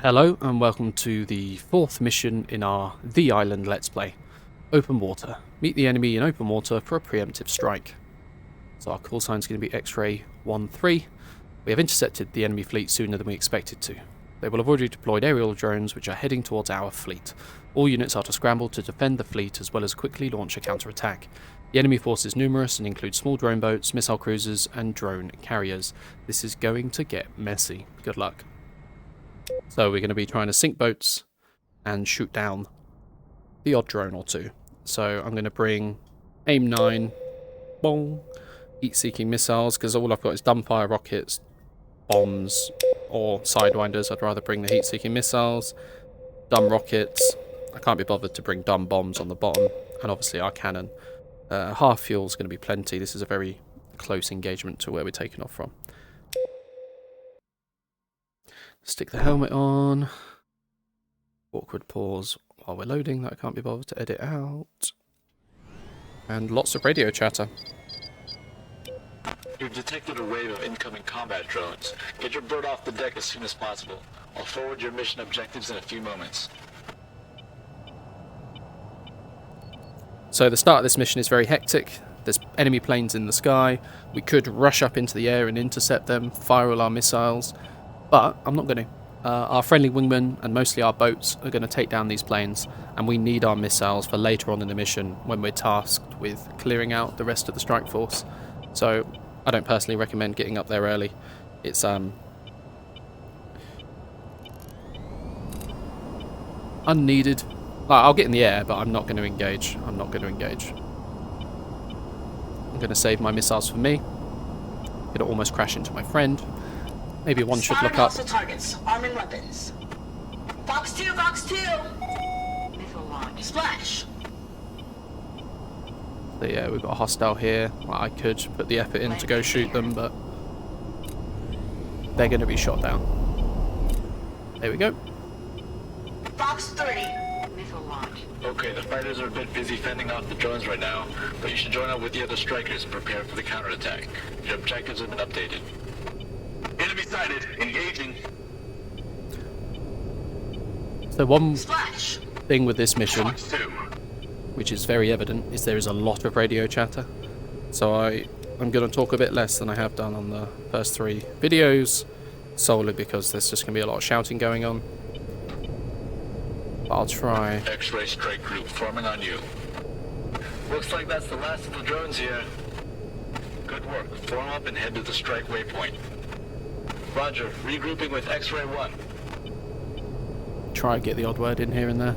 Hello and welcome to the fourth mission in our The Island Let's Play. Open water. Meet the enemy in open water for a preemptive strike. So our call sign is going to be X-Ray 1-3. We have intercepted the enemy fleet sooner than we expected to. They will have already deployed aerial drones which are heading towards our fleet. All units are to scramble to defend the fleet as well as quickly launch a counterattack. The enemy force is numerous and includes small drone boats, missile cruisers and drone carriers. This is going to get messy. Good luck. So we're going to be trying to sink boats and shoot down the odd drone or two. So I'm going to bring AIM 9, bong, heat-seeking missiles, because all I've got is dumbfire rockets, bombs, or sidewinders. I'd rather bring the heat-seeking missiles, dumb rockets. I can't be bothered to bring dumb bombs on the bottom, and obviously our cannon. Half fuel is going to be plenty. This is a very close engagement to where we're taking off from. Stick the helmet on. Awkward pause while we're loading that I can't be bothered to edit out. And lots of radio chatter. You've detected a wave of incoming combat drones. Get your bird off the deck as soon as possible. I'll forward your mission objectives in a few moments. So the start of this mission is very hectic. There's enemy planes in the sky. We could rush up into the air and intercept them, fire all our missiles. But I'm not going to. Our friendly wingmen and mostly our boats are going to take down these planes, and we need our missiles for later on in the mission when we're tasked with clearing out the rest of the strike force. So I don't personally recommend getting up there early. It's unneeded. I'll get in the air, but I'm not going to engage. I'm going to save my missiles for me. I'm going to almost crash into my friend. Maybe one should look up. Targets, arming weapons. Fox 2, Fox 2. Missile launch. Splash. So yeah, we've got a hostile here. Well, I could put the effort in to go shoot them, but they're going to be shot down. There we go. Fox 3. Missile launch. Okay, the fighters are a bit busy fending off the drones right now, but you should join up with the other strikers and prepare for the counterattack. Your objectives have been updated. Enemy sighted. Engaging. So one Splash. thing with this mission, Fox 2. which is very evident, is there is a lot of radio chatter. So I'm going to talk a bit less than I have done on the first 3 videos, solely because there's just going to be a lot of shouting going on. But I'll try. X-ray strike group forming on you. Looks like that's the last of the drones here. Good work. Form up and head to the strike waypoint. Roger. Regrouping with X-ray 1. Try and get the odd word in here and there.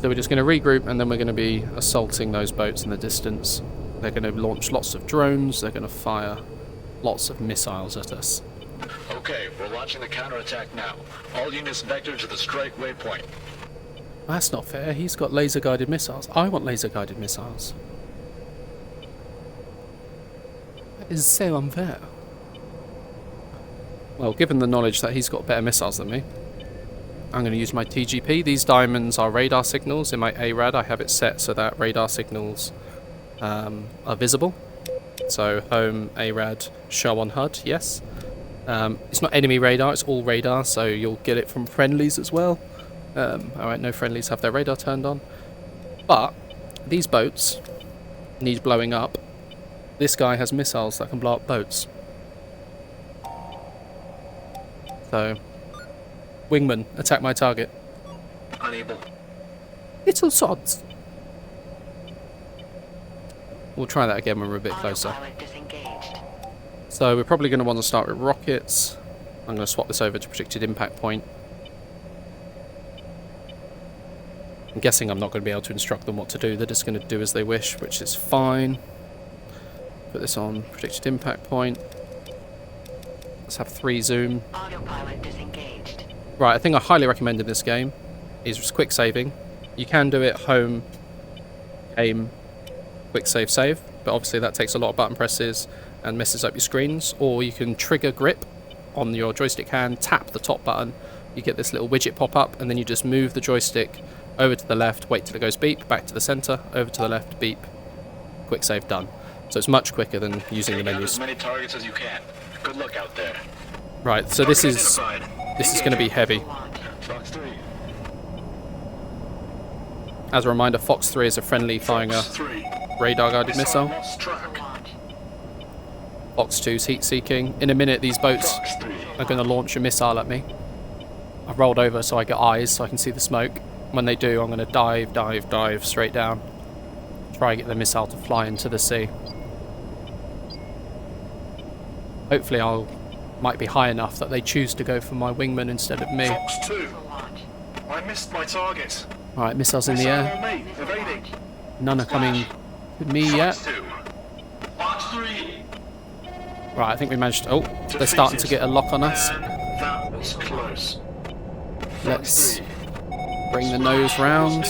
So we're just going to regroup, and then we're going to be assaulting those boats in the distance. They're going to launch lots of drones. They're going to fire lots of missiles at us. Okay, we're launching the counterattack now. All units vector to the strike waypoint. That's not fair. He's got laser-guided missiles. I want laser-guided missiles. That is so unfair. Well, given the knowledge that he's got better missiles than me, I'm going to use my TGP. These diamonds are radar signals. In my ARAD, I have it set so that radar signals are visible. So home, ARAD, show on HUD, yes. It's not enemy radar, it's all radar, so you'll get it from friendlies as well. Alright, no friendlies have their radar turned on. But these boats need blowing up. This guy has missiles that can blow up boats. So, wingman, attack my target. Unable. Little sods. We'll try that again when we're a bit closer. Autopilot disengaged. So we're probably going to want to start with rockets. I'm going to swap this over to predicted impact point. I'm guessing I'm not going to be able to instruct them what to do. They're just going to do as they wish, which is fine. Put this on predicted impact point. Let's have 3 zoom. Autopilot disengaged. Right, I think I highly recommend in this game is just quick saving. You can do it home, aim, quick save, but obviously that takes a lot of button presses and messes up your screens. Or you can trigger grip on your joystick hand, tap the top button, you get this little widget pop up, and then you just move the joystick over to the left, wait till it goes beep, back to the center, over to the left, beep, quick save, done. So it's much quicker than using the Take out menus. as many targets as you can. Good luck out there. Right, so this is This is going to be heavy. Fox 3. As a reminder, Fox 3 is a friendly firing a Fox 3. radar-guided missile. Lost track. Fox 2's heat-seeking. In a minute, these boats Fox 3. are going to launch a missile at me. I've rolled over so I get eyes so I can see the smoke. When they do, I'm going to dive straight down. Try and get the missile to fly into the sea. Hopefully might be high enough that they choose to go for my wingman instead of me. Fox 2. I missed my target. Alright, missiles in the Missile air. on me. Evading. None are coming to me yet. Fox 2. Fox 3. Right, I think we managed to... Oh, they're starting to get a lock on us. That was close. Let's bring the nose round.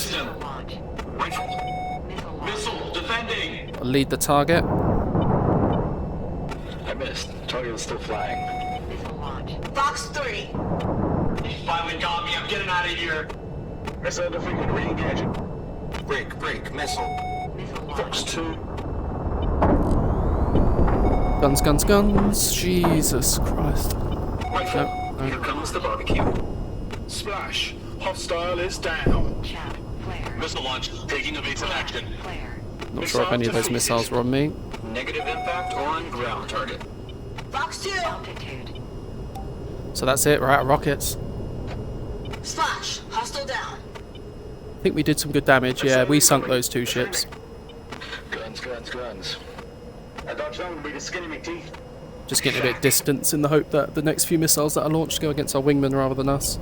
Rifle. Missile defending. Lead the target. I missed. Target is still flying. Fox 3. He finally got me. I'm getting out of here. Missile defeated. Re-engaging. Break. Missile. Fox 2. Guns. Jesus Christ. Rifle. No. Here comes the barbecue. Splash. Hostile is down. Missile launch. Taking evasive action. Not sure if any of those missiles were on me. Negative impact on ground target. Fox 2. So that's it, we're out of rockets. Slash. Hostile down. I think we did some good damage. Yeah, we sunk those 2 ships. Guns. I thought you would be the skinny McTeeth. Just getting a bit distance in the hope that the next few missiles that are launched go against our wingman rather than us.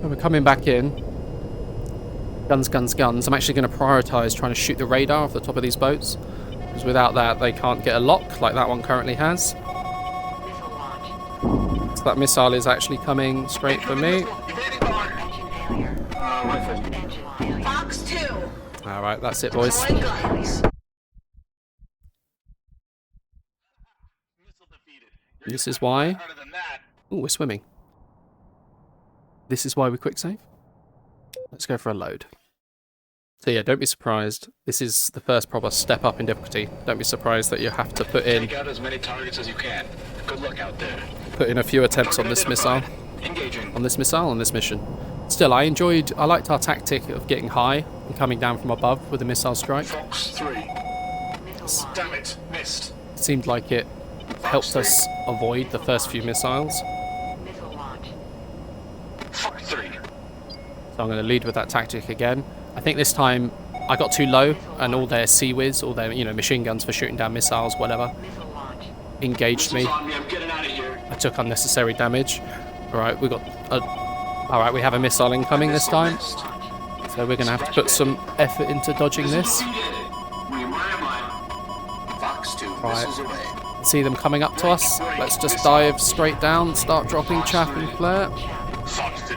So we're coming back in. Guns. I'm actually going to prioritise trying to shoot the radar off the top of these boats. Because without that, they can't get a lock like that one currently has. So that missile is actually coming straight for me. Fox 2. Alright, that's it, boys. Deploy guns. This is why... Oh, we're swimming. This is why we quick save. Let's go for a load. So yeah, don't be surprised. This is the first proper step up in difficulty. Don't be surprised that you have to put in... Take out as many targets as you can. Good luck out there. Put in a few attempts on this missile. Engaging. On this mission. Still, I liked our tactic of getting high and coming down from above with a missile strike. Fox 3. Damn it. Missed. Seemed like it helped us avoid the first few missiles. Fox 3. So I'm going to lead with that tactic again. I think this time I got too low and all their CIWS, all their machine guns for shooting down missiles, whatever, engaged me. On me. I'm getting out of here. I took unnecessary damage. Alright, we have a missile incoming this time. So we're going to have to put some effort into dodging this. Fox 2. Right. See them coming up to us. Let's just dive straight down, start dropping chaff and flare. Fox 2.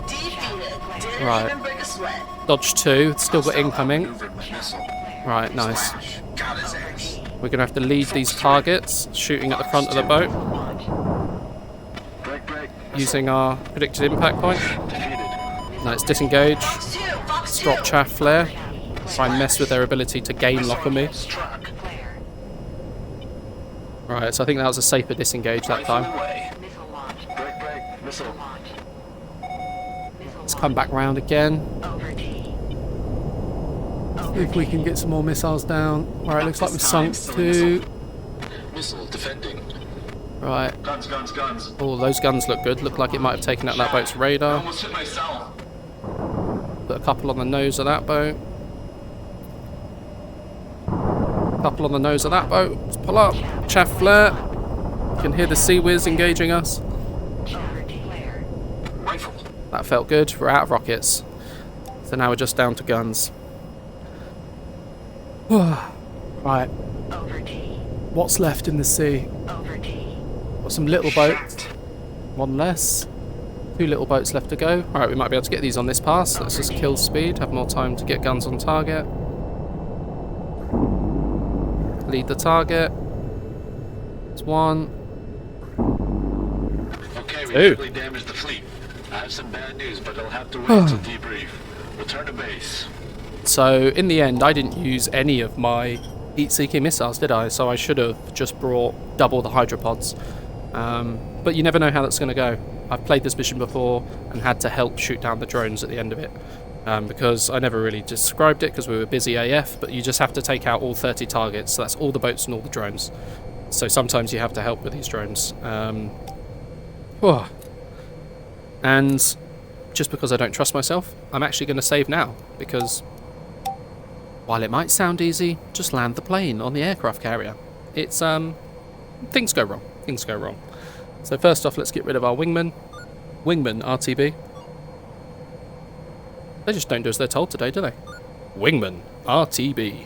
Defeated. Didn't Right. even break a sweat. Dodge 2, still got incoming. Missile. Right, nice. Got his ass. We're going to have to lead these targets, shooting at the front of the boat, Break. using our predicted impact point. Defeated. Nice, disengage, Fox 2. Fox 2. drop chaff flare, try and mess with their ability to gain lock on me. Lost track. Right, so I think that was a safer disengage that Rifle time. away. Break. Missile. Let's come back round again. See if we can get some more missiles down. Right, looks like we've sunk 2. Missile defending. Right, Guns. oh, those guns look good. Look like it might have taken out that boat's radar. Almost hit myself. Put a couple on the nose of that boat. Couple on the nose of that boat. Let's pull up. Chaff flare. You can hear the CIWS engaging us. Rifle. That felt good. We're out of rockets. So now we're just down to guns. Right. What's left in the sea? Got some little boats. One less. 2 little boats left to go. Alright, we might be able to get these on this pass. Let's just kill speed. Have more time to get guns on target. Lead the target. There's 1. Okay, we 2. really damaged the fleet. I have some bad news, but I'll have to wait until debrief. Return to base. So, in the end, I didn't use any of my heat-seeking missiles, did I? So I should have just brought double the Hydra pods. But you never know how that's going to go. I've played this mission before and had to help shoot down the drones at the end of it. Because I never really described it because we were busy AF, but you just have to take out all 30 targets, so that's all the boats and all the drones. So sometimes you have to help with these drones. And just because I don't trust myself, I'm actually going to save now, because while it might sound easy, just land the plane on the aircraft carrier. It's, things go wrong. Things go wrong. So first off, let's get rid of our wingman. Wingman, RTB. They just don't do as they're told today, do they? Wingman, RTB.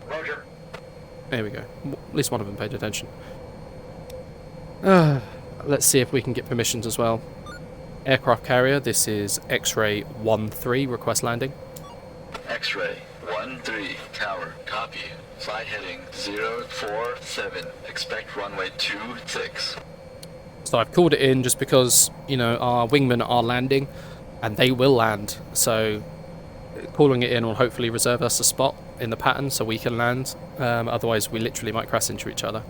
Roger. There we go. At least one of them paid attention. Let's see if we can get permissions as well. Aircraft carrier, this is X-ray 13, request landing. X-ray 13, tower, copy. Flight heading 047. Expect runway 26. So I've called it in just because, you know, our wingmen are landing. And they will land, so calling it in will hopefully reserve us a spot in the pattern so we can land. Otherwise, we literally might crash into each other.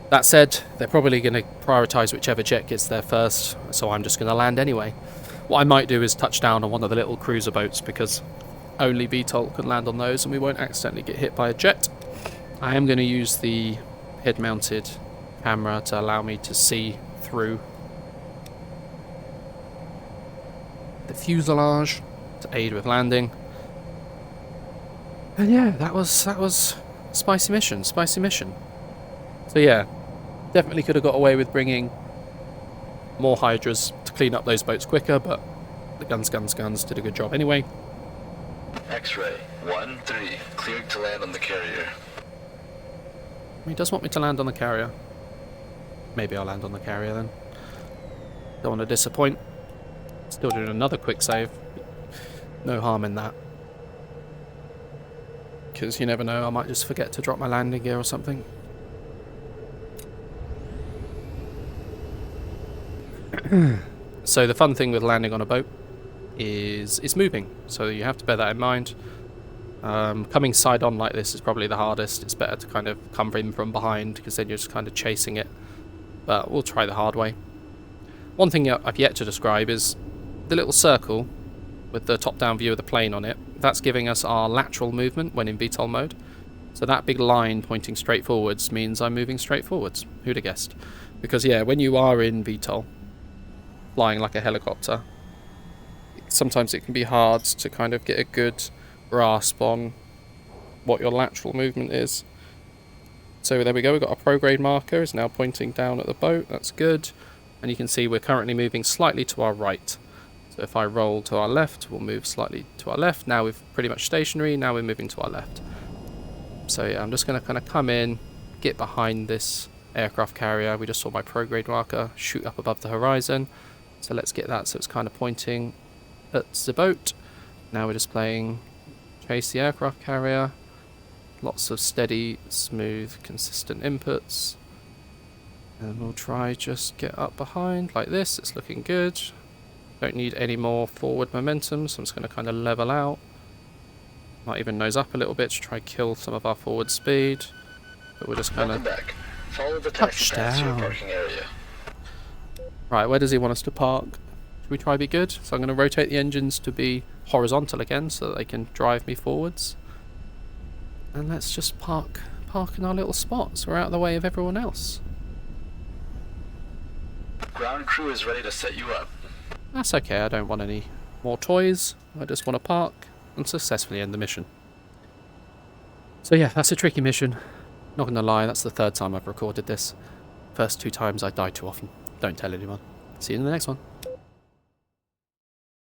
That said, they're probably going to prioritise whichever jet gets there first, so I'm just going to land anyway. What I might do is touch down on one of the little cruiser boats, because only VTOL can land on those and we won't accidentally get hit by a jet. I am going to use the head-mounted camera to allow me to see through the fuselage to aid with landing. And yeah, that was spicy mission. So yeah, definitely could have got away with bringing more Hydras to clean up those boats quicker, but the guns did a good job anyway. X-ray 13, cleared to land on the carrier. He does want me to land on the carrier. Maybe I'll land on the carrier then. Don't want to disappoint. Still doing another quick save. No harm in that. Because you never know, I might just forget to drop my landing gear or something. So the fun thing with landing on a boat is it's moving. So you have to bear that in mind. Coming side on like this is probably the hardest. It's better to kind of come in from behind, because then you're just kind of chasing it. But we'll try the hard way. One thing I've yet to describe is the little circle with the top-down view of the plane on it. That's giving us our lateral movement when in VTOL mode. So that big line pointing straight forwards means I'm moving straight forwards. Who'd have guessed? Because yeah, when you are in VTOL, flying like a helicopter, sometimes it can be hard to kind of get a good grasp on what your lateral movement is. So there we go, we've got our prograde marker, it's now pointing down at the boat, that's good. And you can see we're currently moving slightly to our right. So if I roll to our left, we'll move slightly to our left. Now we're pretty much stationary, now we're moving to our left. So yeah, I'm just going to kind of come in, get behind this aircraft carrier. We just saw my prograde marker shoot up above the horizon. So let's get that so it's kind of pointing at the boat. Now we're just playing chase the aircraft carrier. Lots of steady, smooth, consistent inputs. And we'll try just get up behind like this. It's looking good. Don't need any more forward momentum, so I'm just going to kind of level out. Might even nose up a little bit to try kill some of our forward speed. But we're just kind of back. Follow the taxi path to your parking area. Right, where does he want us to park? Should we try be good? So I'm going to rotate the engines to be horizontal again so that they can drive me forwards. And let's just park in our little spots. We're out of the way of everyone else. Ground crew is ready to set you up. That's okay, I don't want any more toys. I just want to park and successfully end the mission. So yeah, that's a tricky mission. Not gonna lie, that's the third time I've recorded this. First 2 times I died too often. Don't tell anyone. See you in the next one.